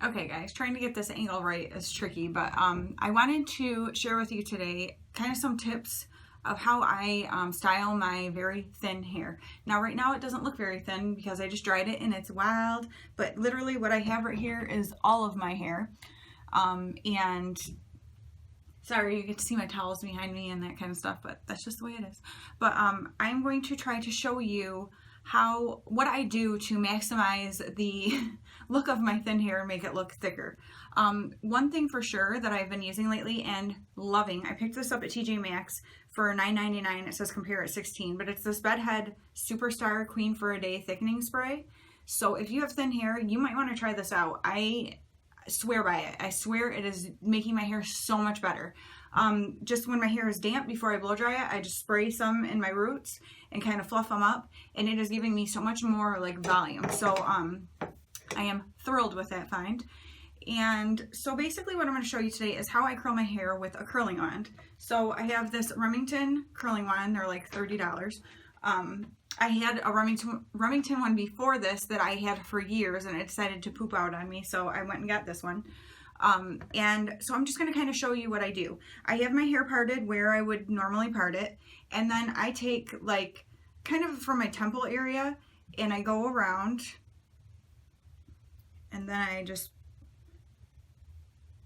Okay guys, trying to get this angle right is tricky, but I wanted to share with you today kind of some tips of how I style my very thin hair. Now right now it doesn't look very thin because I just dried it and it's wild, but literally what I have right here is all of my hair. And sorry, you get to see my towels behind me and that kind of stuff, but that's just the way it is. But I'm going to try to show you what I do to maximize the look of my thin hair and make it look thicker. One thing for sure that I've been using lately and loving, I picked this up at TJ Maxx for $9.99. It says compare at 16, but it's this Bedhead Superstar Queen for a Day thickening spray. So if you have thin hair, you might want to try this out. I swear by it. I swear it is making my hair so much better. Just when my hair is damp before I blow dry it, I just spray some in my roots and kind of fluff them up, and it is giving me so much more like volume. So I am thrilled with that find. And so basically what I'm going to show you today is how I curl my hair with a curling wand. So I have this Remington curling wand. They're like $30. I had a Remington one before this that I had for years, and it decided to poop out on me, so I went and got this one. And so I'm just going to kind of show you what I do. I have my hair parted where I would normally part it, and then I take like kind of from my temple area and I go around, and then I just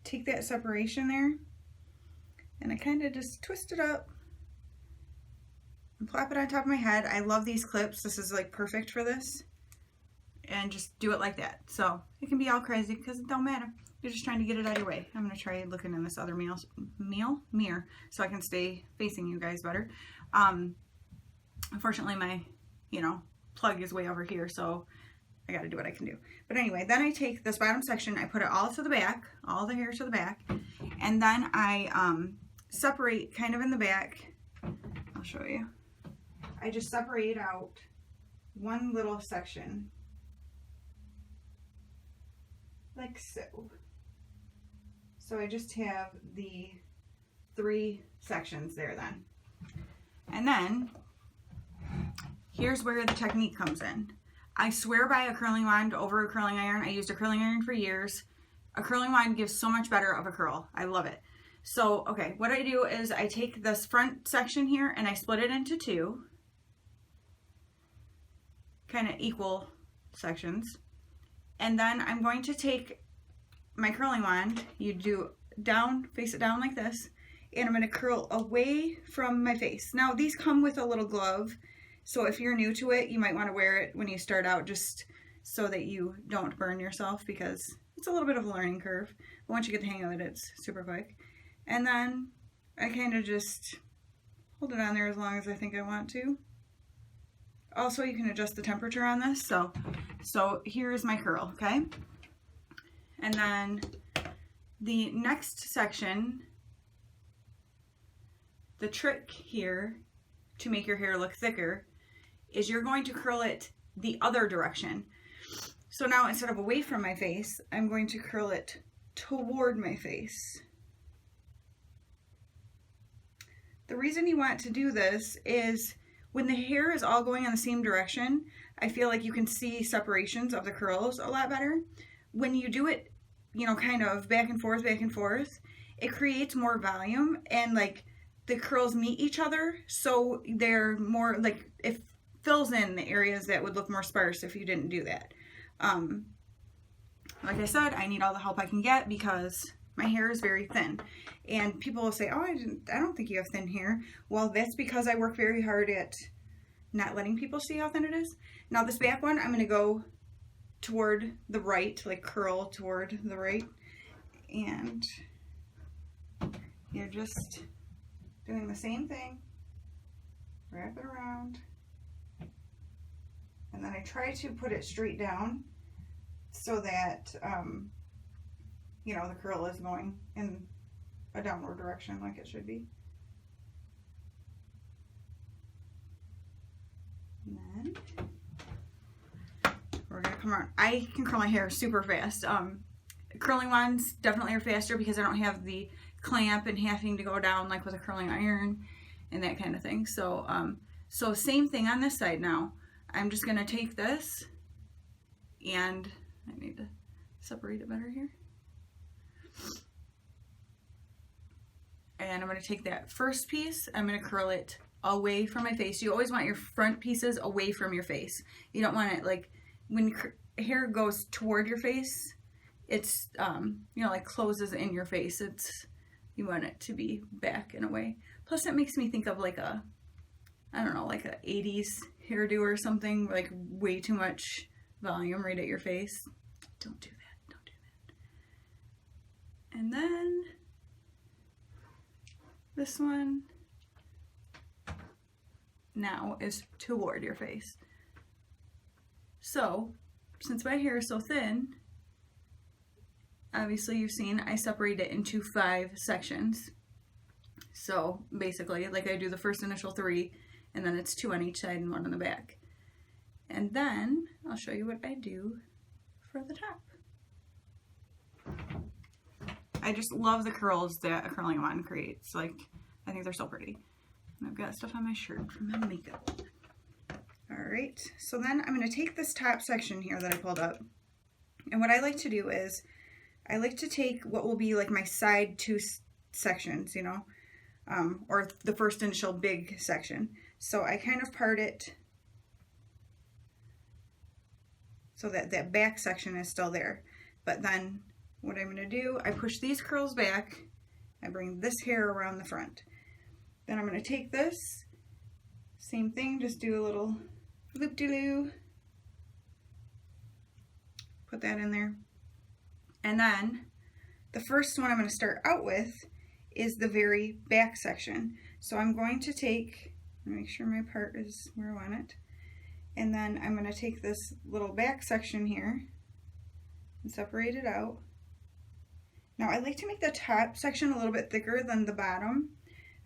take that separation there and I kind of just twist it up and plop it on top of my head. I love these clips. This is like perfect for this. And just do it like that. So it can be all crazy because it don't matter. You're just trying to get it out of your way. I'm going to try looking in this other mirror so I can stay facing you guys better. Unfortunately my, plug is way over here, so I got to do what I can do. But anyway, then I take this bottom section, I put it all to the back, all the hair to the back, and then I separate kind of in the back. I'll show you. I just separate out one little section, like so. So I just have the 3 sections there then. And then, here's where the technique comes in. I swear by a curling wand over a curling iron. I used a curling iron for years. A curling wand gives so much better of a curl. I love it. So, okay, what I do is I take this front section here and I split it into 2. Kind of equal sections. And then I'm going to take my curling wand, you do down, face it down like this, and I'm going to curl away from my face. Now these come with a little glove, so if you're new to it, you might want to wear it when you start out just so that you don't burn yourself, because it's a little bit of a learning curve. But once you get the hang of it, it's super quick. And then I kind of just hold it on there as long as I think I want to. Also, you can adjust the temperature on this. So here's my curl, okay? And then the next section, the trick here to make your hair look thicker is you're going to curl it the other direction. So now instead of away from my face, I'm going to curl it toward my face. The reason you want to do this is when the hair is all going in the same direction, I feel like you can see separations of the curls a lot better. When you do it, kind of back and forth, it creates more volume, and like the curls meet each other, so they're more like, it fills in the areas that would look more sparse if you didn't do that. Like I said, I need all the help I can get because my hair is very thin, and people will say, oh, I don't think you have thin hair. Well, that's because I work very hard at not letting people see how thin it is. Now this back one, I'm going to go toward the right, like curl toward the right, and you're just doing the same thing, wrap it around, and then I try to put it straight down so that the curl is going in a downward direction like it should be. And then we're gonna come around. I can curl my hair super fast. Curling wands definitely are faster because I don't have the clamp and having to go down like with a curling iron and that kind of thing. So so same thing on this side now. I'm just gonna take this, and I need to separate it better here. And I'm going to take that first piece, I'm going to curl it away from my face. You always want your front pieces away from your face. You don't want it like when hair goes toward your face, it's you know, like closes in your face. You want it to be back in a way. Plus it makes me think of like a, I don't know, like a 80s hairdo or something, like way too much volume right at your face. Don't do that, don't do that. And then this one now is toward your face. So since my hair is so thin, obviously you've seen I separate it into 5 sections. So basically, like I do the first initial 3, and then it's 2 on each side and 1 on the back. And then I'll show you what I do for the top. I just love the curls that a curling wand creates. Like, I think they're so pretty. And I've got stuff on my shirt from my makeup. Alright, so then I'm going to take this top section here that I pulled up. And what I like to do is, I like to take what will be like my side 2 sections, you know, or the first initial big section. So I kind of part it so that that back section is still there. But then what I'm going to do, I push these curls back, I bring this hair around the front. Then I'm going to take this, same thing, just do a little loop-de-loo, put that in there. And then the first one I'm going to start out with is the very back section. So I'm going to take, make sure my part is where I want it, and then I'm going to take this little back section here and separate it out. Now I like to make the top section a little bit thicker than the bottom.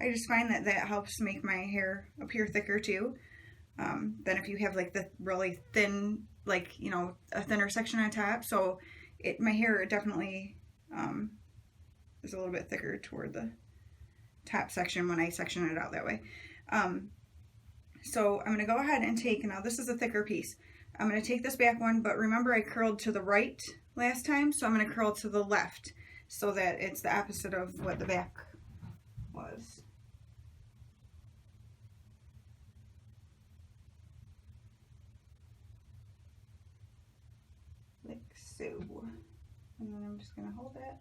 I just find that that helps make my hair appear thicker too, than if you have like the really thin, like, you know, a thinner section on top. So my hair definitely is a little bit thicker toward the top section when I section it out that way. So I'm going to go ahead and take, now this is a thicker piece, I'm going to take this back one, but remember I curled to the right last time, so I'm going to curl to the left so that it's the opposite of what the back was. Like so. And then I'm just going to hold it.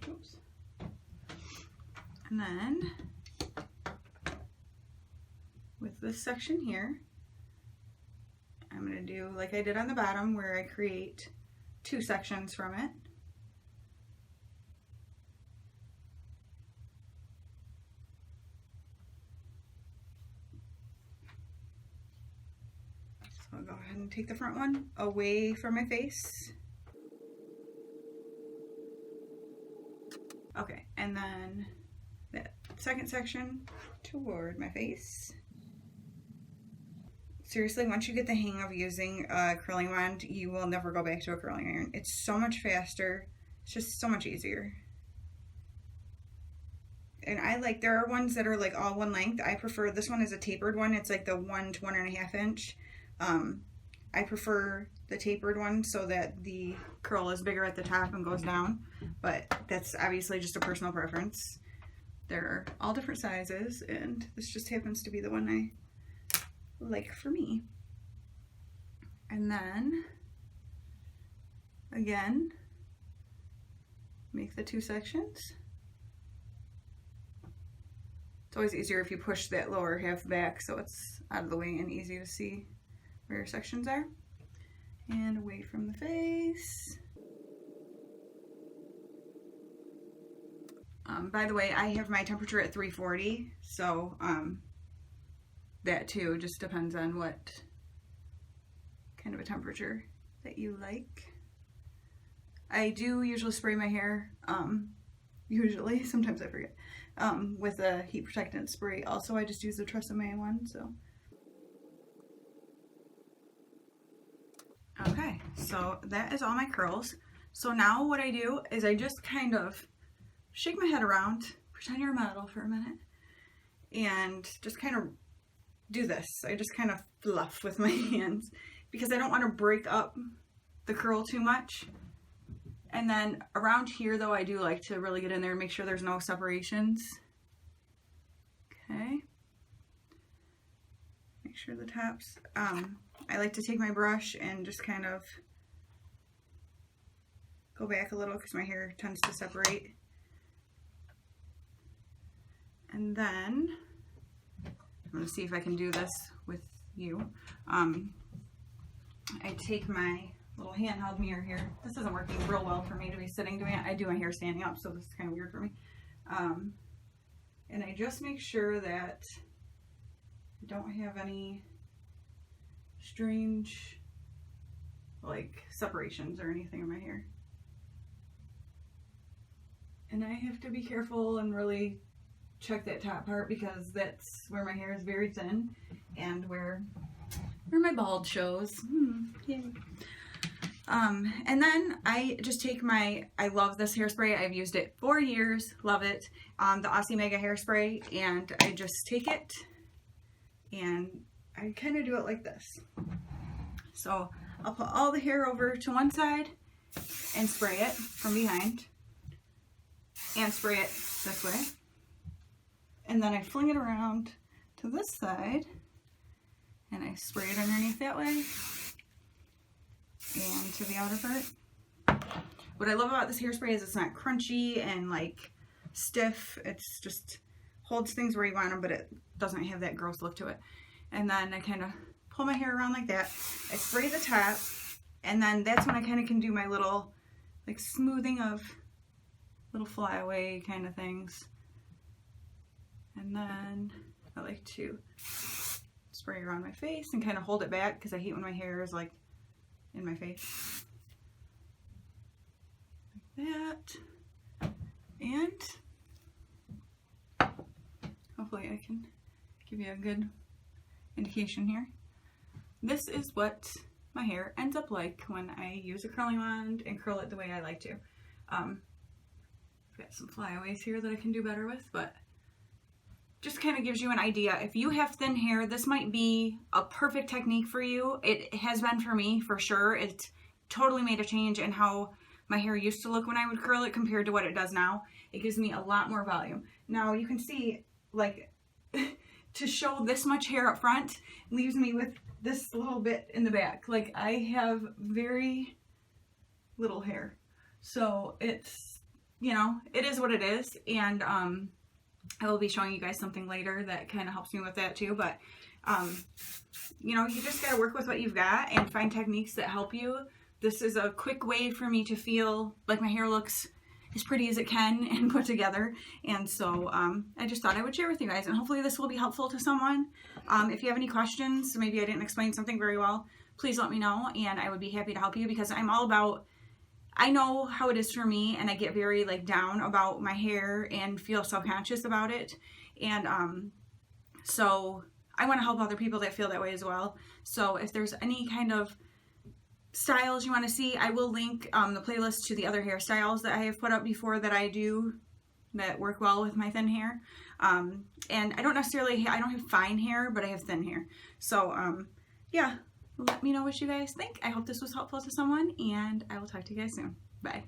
Oops. And then with this section here, I'm going to do like I did on the bottom where I create 2 sections from it. So I'll go ahead and take the front one away from my face. Okay, and then that second section toward my face. Seriously, once you get the hang of using a curling wand, you will never go back to a curling iron. It's so much faster. It's just so much easier. And I like, there are ones that are like all one length. I prefer, this one is a tapered one. It's like the 1 to 1.5 inch. I prefer the tapered one so that the curl is bigger at the top and goes down, but that's obviously just a personal preference. There are all different sizes, and this just happens to be the one I like for me. And then again, make the 2 sections. It's always easier if you push that lower half back so it's out of the way and easy to see where your sections are. And away from the face. By the way, I have my temperature at 340, so that too just depends on what kind of a temperature that you like. I do usually spray my hair, usually, sometimes I forget, with a heat protectant spray. Also, I just use the Tresemme one, so. Okay, so that is all my curls. So now what I do is I just kind of shake my head around, pretend you're a model for a minute, and just kind of do this. I just kind of fluff with my hands because I don't want to break up the curl too much. And then around here though, I do like to really get in there and make sure there's no separations. Okay. Make sure the tops, I like to take my brush and just kind of go back a little because my hair tends to separate. And then I'm going to see if I can do this with you. I take my little handheld mirror here. This isn't working real well for me to be sitting doing it. I do my hair standing up, so this is kind of weird for me. And I just make sure that I don't have any strange like separations or anything in my hair. And I have to be careful and really check that top part because that's where my hair is very thin and where my bald shows. Yay. And then I just take I love this hairspray. I've used it for years, love it. The Aussie Mega hairspray, and I just take it and I kind of do it like this. So I'll put all the hair over to one side and spray it from behind and spray it this way. And then I fling it around to this side and I spray it underneath that way and to the outer part. What I love about this hairspray is it's not crunchy and like stiff. It's just holds things where you want them, but it doesn't have that gross look to it. And then I kind of pull my hair around like that. I spray the top, and then that's when I kind of can do my little like smoothing of little flyaway kind of things. And then I like to spray around my face and kind of hold it back because I hate when my hair is like in my face. Like that. And hopefully I can give you a good indication here. This is what my hair ends up like when I use a curling wand and curl it the way I like to. I've got some flyaways here that I can do better with, but just kind of gives you an idea. If you have thin hair, this might be a perfect technique for you. It has been for me, for sure. It's totally made a change in how my hair used to look when I would curl it compared to what it does now. It gives me a lot more volume. Now you can see, like, to show this much hair up front leaves me with this little bit in the back. Like, I have very little hair. So it's, you know, it is what it is. And I will be showing you guys something later that kind of helps me with that too. But, you know, you just got to work with what you've got and find techniques that help you. This is a quick way for me to feel like my hair looks as pretty as it can and put together. And so I just thought I would share with you guys, and hopefully this will be helpful to someone. If you have any questions, maybe I didn't explain something very well, please let me know and I would be happy to help you, because I'm all about, I know how it is for me, and I get very like down about my hair and feel self-conscious about it. And so I want to help other people that feel that way as well. So if there's any kind of styles you want to see, I will link the playlist to the other hairstyles that I have put up before that I do that work well with my thin hair. And I don't have fine hair, but I have thin hair. So yeah, let me know what you guys think. I hope this was helpful to someone, and I will talk to you guys soon. Bye.